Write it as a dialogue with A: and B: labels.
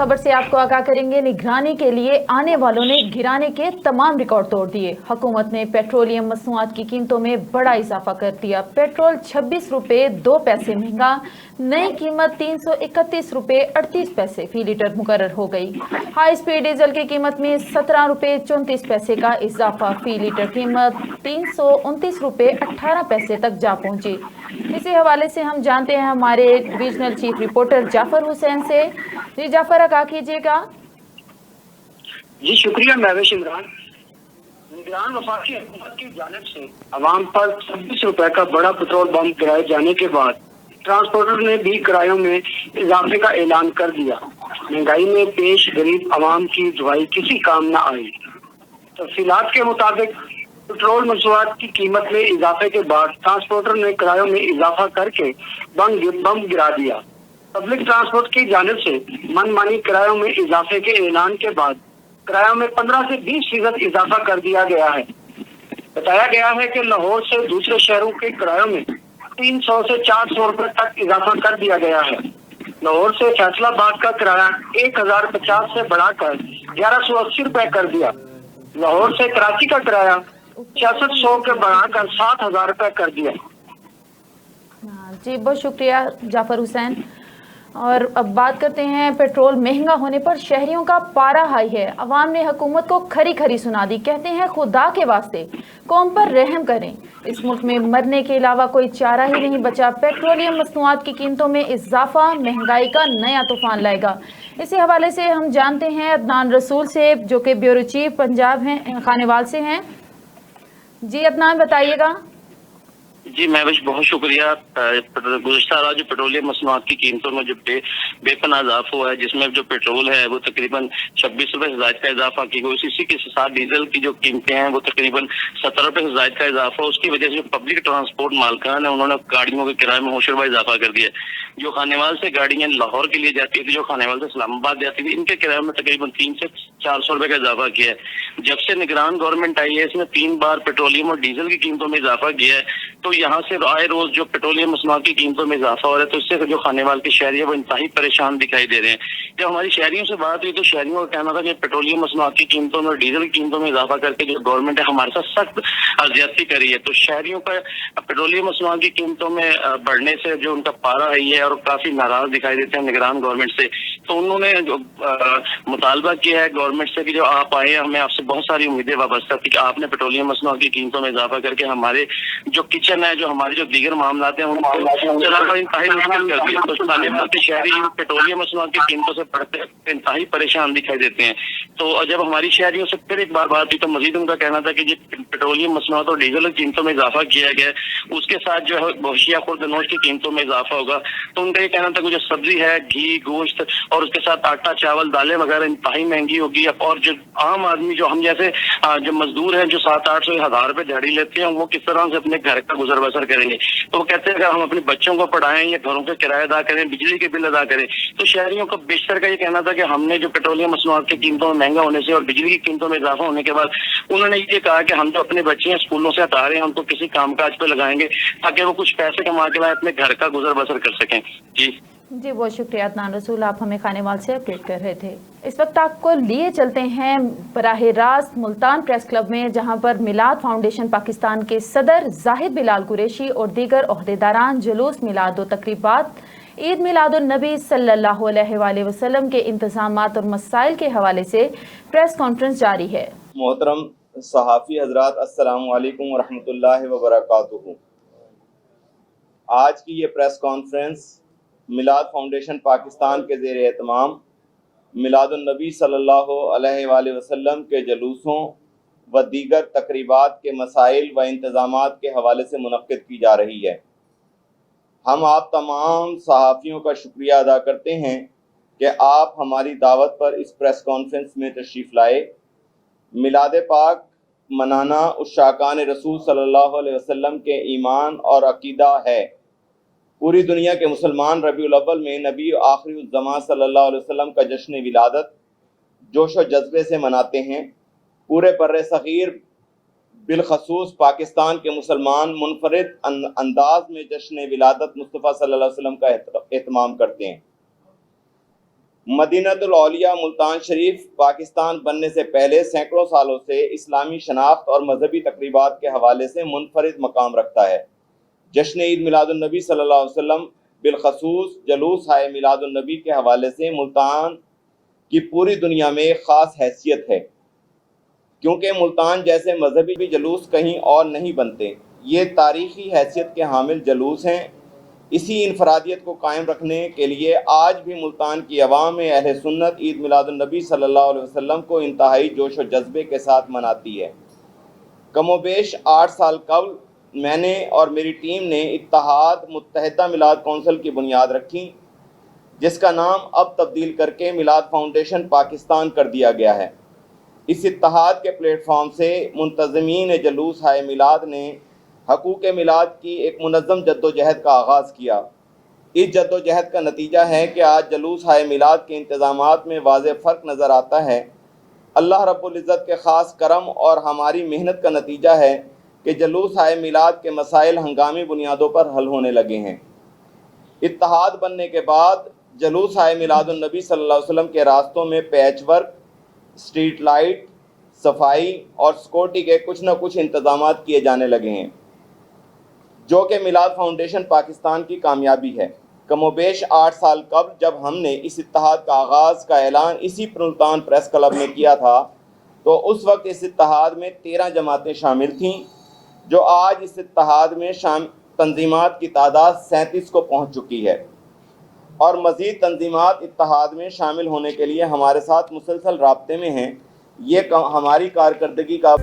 A: खबर से आपको आगाह करेंगे। निगरानी के लिए आने वालों ने गिराने के तमाम रिकॉर्ड तोड़ दिए। हुकूमत ने पेट्रोलियम मसनूआत की कीमतों में बड़ा इजाफा कर दिया। पेट्रोल 26 रुपये 2 पैसे महंगा, नई कीमत 331 रुपये 38 पैसे फी लीटर मुकर्रर हो गई। हाई स्पीड डीजल की कीमत में 17 रुपये 34 पैसे का इजाफा, फी लीटर कीमत 329 रुपये 18 पैसे तक जा पहुंची। इसी हवाले से हम जानते हैं हमारे regional chief reporter Jafar Hussain से। जी जाफर, आगाह कीजिएगा।
B: जी शुक्रिया महवेश इमरान। निगरान वफाकी हुकूमत की जानिब से अवाम पर 26 रुपए का बड़ा पेट्रोल पंप गिराए जाने के बाद ट्रांसपोर्टर ने भी किरायों में इजाफे का ऐलान कर दिया। महंगाई में पेश गरीब अवाम की दुआई किसी काम न आई। तफसीलात के मुताबिक पेट्रोल मसनूआत की कीमत में इजाफे के बाद ट्रांसपोर्टर ने किरायों में इजाफा करके बम गिरा दिया। पब्लिक ट्रांसपोर्ट की जानिब से मनमानी किरायों में इजाफे के ऐलान के बाद किरायों में 15 से 20% इजाफा कर दिया गया है। बताया गया है कि लाहौर से दूसरे शहरों के किरायों में 300 से 400 रुपए तक इजाफा कर दिया गया है। लाहौर से फैसलाबाद का किराया 1050 से बढ़ाकर 1180 रुपए कर दिया। लाहौर से कराची का किराया 6600 के बढ़ाकर 7000 रुपए कर दिया।
A: जी बहुत शुक्रिया जाफर हुसैन। और अब बात करते हैं, पेट्रोल महंगा होने पर शहरियों का पारा हाई है। अवाम ने हुकूमत को खरी खरी सुना दी। कहते हैं खुदा के वास्ते कौम पर रहम करें। इस मुल्क में मरने के अलावा कोई चारा ही नहीं बचा। पेट्रोलियम मसनूआत की कीमतों में इजाफा महंगाई का नया तूफान लाएगा। इसी हवाले से हम जानते हैं अदनान रसूल से, जो कि ब्यूरो चीफ पंजाब हैं, खानेवाल से हैं। जी अदनान, बताइएगा।
C: जी महवेश, बहुत शुक्रिया। गुज़श्ता रात जो पेट्रोलियम मसनूआत की कीमतों में जो बेपनाह इजाफा हुआ है, जिसमें जो पेट्रोल है वो तकरीबन 26 रुपए से ज़ायद का इजाफा की गई। इसी के साथ डीजल की जो कीमतें हैं वो तकरीबन 17 रुपए से ज़ायद का इजाफा। उसकी वजह से जो पब्लिक ट्रांसपोर्ट मालकान है उन्होंने गाड़ियों के किराए में होशरुबा इजाफा कर दिया। जो खानेवाल से गाड़ियां लाहौर के लिए जाती थी, जो खानेवाल से इस्लामाबाद जाती थी, इनके किराए में तकरीबन 300 से 400 रुपए का इजाफा किया है। जब से निगरान गवर्नमेंट आई है, इसने 3 बार पेट्रोलियम और डीजल की कीमतों में इजाफा किया है। तो यहाँ से आए रोज जो पेट्रोलियम मसनूआत की कीमतों में इजाफा हो रहा है, तो इससे जो खानेवाल के शहरी है वो इंतहाई परेशान दिखाई दे रहे हैं। जब हमारी शहरियों से बात हुई तो शहरियों का कहना था कि पेट्रोलियम मसनूआत की कीमतों में और डीजल की कीमतों में इजाफा करके जो गवर्नमेंट है हमारे साथ सख्त ज्यादती करी है। तो शहरियों का पेट्रोलियम मसनूआत की कीमतों में बढ़ने से जो उनका पारा है ये और काफी नाराज दिखाई देते हैं निगरान गवर्नमेंट से। तो उन्होंने जो मुतालबा किया है गवर्नमेंट से कि जो आप आए, हमें आपसे बहुत सारी उम्मीदें वाबस्ता थी कि आपने पेट्रोलियम मसनूआत की कीमतों में इजाफा करके हमारे जो किचन है, जो हमारे जो दीगर मामलात हैं उनको चलाना इंतहाई मुश्किल कर दिया। तो खानेवाल के शहरी पेट्रोलियम मसनूआत की कीमतों से बढ़ते इंतहाई परेशान दिखाई देते हैं। तो जब हमारी शहरियों से फिर एक बार बात हुई तो मजीद उनका कहना था कि पेट्रोलियम मसनूआत और डीजल की कीमतों में इजाफा किया गया, उसके साथ जो है बशिया खुर्द नोट की कीमतों में इजाफा होगा। तो उनका ये कहना था कि जो सब्जी है, घी, गोश्त और उसके साथ आटा, चावल, दालें वगैरह इंतहाई महंगी होगी। और जो आम आदमी, जो हम जैसे जो मजदूर हैं, जो 700-800 1000 रुपए दिहाड़ी लेते हैं, वो किस तरह से अपने घर का गुजर बसर करेंगे। तो वो कहते हैं अगर हम अपने बच्चों को पढ़ाएं या घरों के किराए अदा करें, बिजली के बिल अदा करें। तो शहरियों का बेशतर का ये कहना था कि हमने जो पेट्रोलियम मसनूआत की कीमतों में महंगा होने से और बिजली की कीमतों में इजाफा होने के बाद उन्होंने ये कहा कि हम जो अपने बच्चे स्कूलों से हटा रहे हैं उनको किसी कामकाज पे लगाएंगे ताकि वो कुछ पैसे कमा के लाए, अपने घर का गुजर बसर कर सकें।
A: जी बहुत शुक्रिया अदनान रसूल, आप हमें खानेवाल से अपडेट कर रहे थे। इस वक्त आपको लिए चलते हैं बराह रास्त मुल्तान प्रेस क्लब में, जहां पर मिलाद फाउंडेशन पाकिस्तान के सदर जाहिद बिलाल कुरैशी और दीगर ओहदेदारान जुलूस मिलाद और तकरीबात ईद मिलादुन नबी सल्लल्लाहु अलैहि वसल्लम के इंतजामात और मसाइल के हवाले से प्रेस कॉन्फ्रेंस जारी है।
D: मोहतरम सहाफ़ी हजरात, अस्सलामु अलैकुम वरहमतुल्लाहि वबरकातुहू। आज की ये प्रेस कॉन्फ्रेंस मिलाद फाउंडेशन पाकिस्तान के ज़ेर एहतमाम मिलादुन नबी सल्लल्लाहु अलैहि वसल्लम के जलूसों व दीगर तकरीबात के मसाइल व इंतज़ामात के हवाले से मुनक्किद की जा रही है। हम आप तमाम सहाफ़ियों का शुक्रिया अदा करते हैं कि आप हमारी दावत पर इस प्रेस कॉन्फ्रेंस में तशरीफ़ लाए। मिलाद पाक मनाना उस शाकान रसूल सल्लल्लाहु अलैहि वसल्लम के ईमान और अकीदा है। पूरी दुनिया के मुसलमान रबीउल अव्वल में नबी आखिरुल ज़मां सल्लल्लाहु अलैहि वसल्लम का जश्न विलादत जोश व जज्बे से मनाते हैं। पूरे बर्रे सग़ीर बिलखसूस पाकिस्तान के मुसलमान मुनफरिद अंदाज में जश्न विलादत मुस्तफ़ा सल्लल्लाहु अलैहि वसल्लम का एहतमाम करते हैं। मदीनतुल औलिया मुल्तान शरीफ पाकिस्तान बनने से पहले सैकड़ों सालों से इस्लामी शनाख्त और मजहबी तकरीबात के हवाले से मुनफरिद मकाम रखता है। जश्न ईद मिलादुन्नबी सल्लल्लाहु अलैहि वसल्लम बिलखसूस जलूस हाय मिलादुन्नबी के हवाले से मुल्तान की पूरी दुनिया में एक ख़ास हैसियत है, क्योंकि मुल्तान जैसे मजहबी जलूस कहीं और नहीं बनते। ये तारीख़ी हैसियत के हामिल जलूस हैं। इसी इनफरादियत को कायम रखने के लिए आज भी मुल्तान की अवाम अहले सुन्नत ईद मिलादुन्नबी सल्लल्लाहु अलैहि वसल्लम को इंतहाई जोश व जज्बे के साथ मनाती है। कमोबेश 8 साल कबल मैंने और मेरी टीम ने इत्तेहाद मुत्तहिदा मिलाद कौंसिल की बुनियाद रखी, जिसका नाम अब तब्दील करके मिलाद फाउंडेशन पाकिस्तान कर दिया गया है। इस इत्तेहाद के प्लेटफॉर्म से मुंतज़मीन जलूस हाय मिलाद ने हकूक़ मिलाद की एक मुनज़्ज़म जद्दोजहद का आगाज़ किया। इस जद्दोजहद का नतीजा है कि आज जलूस हाय मिलाद के इंतज़ामात में वाज़ेह फ़र्क नज़र आता है। अल्लाह रब्बुल इज़्ज़त के ख़ास करम और हमारी मेहनत का नतीजा है कि जलूस हाय मिलाद के मसाइल हंगामी बुनियादों पर हल होने लगे हैं। इत्तेहाद बनने के बाद जलूस हाय मिलादुन्नबी सल्लल्लाहु अलैहि वसल्लम के रास्तों में पैच वर्क, स्ट्रीट लाइट, सफाई और सिक्योरिटी के कुछ न कुछ इंतज़ामात किए जाने लगे हैं, जो कि मिलाद फाउंडेशन पाकिस्तान की कामयाबी है। कमोबेश 8 साल कबल जब हमने इस इत्तेहाद का आगाज़ का ऐलान इसी मुल्तान प्रेस क्लब में किया था, तो उस वक्त इस इत्तेहाद में 13 जमातें शामिल थीं, जो आज इस इत्तेहाद में तंजीमात की तादाद 37 को पहुँच चुकी है और मज़ीद तंजीमात इत्तेहाद में शामिल होने के लिए हमारे साथ मुसलसल राब्ते में हैं। ये हमारी कारकर्दगी का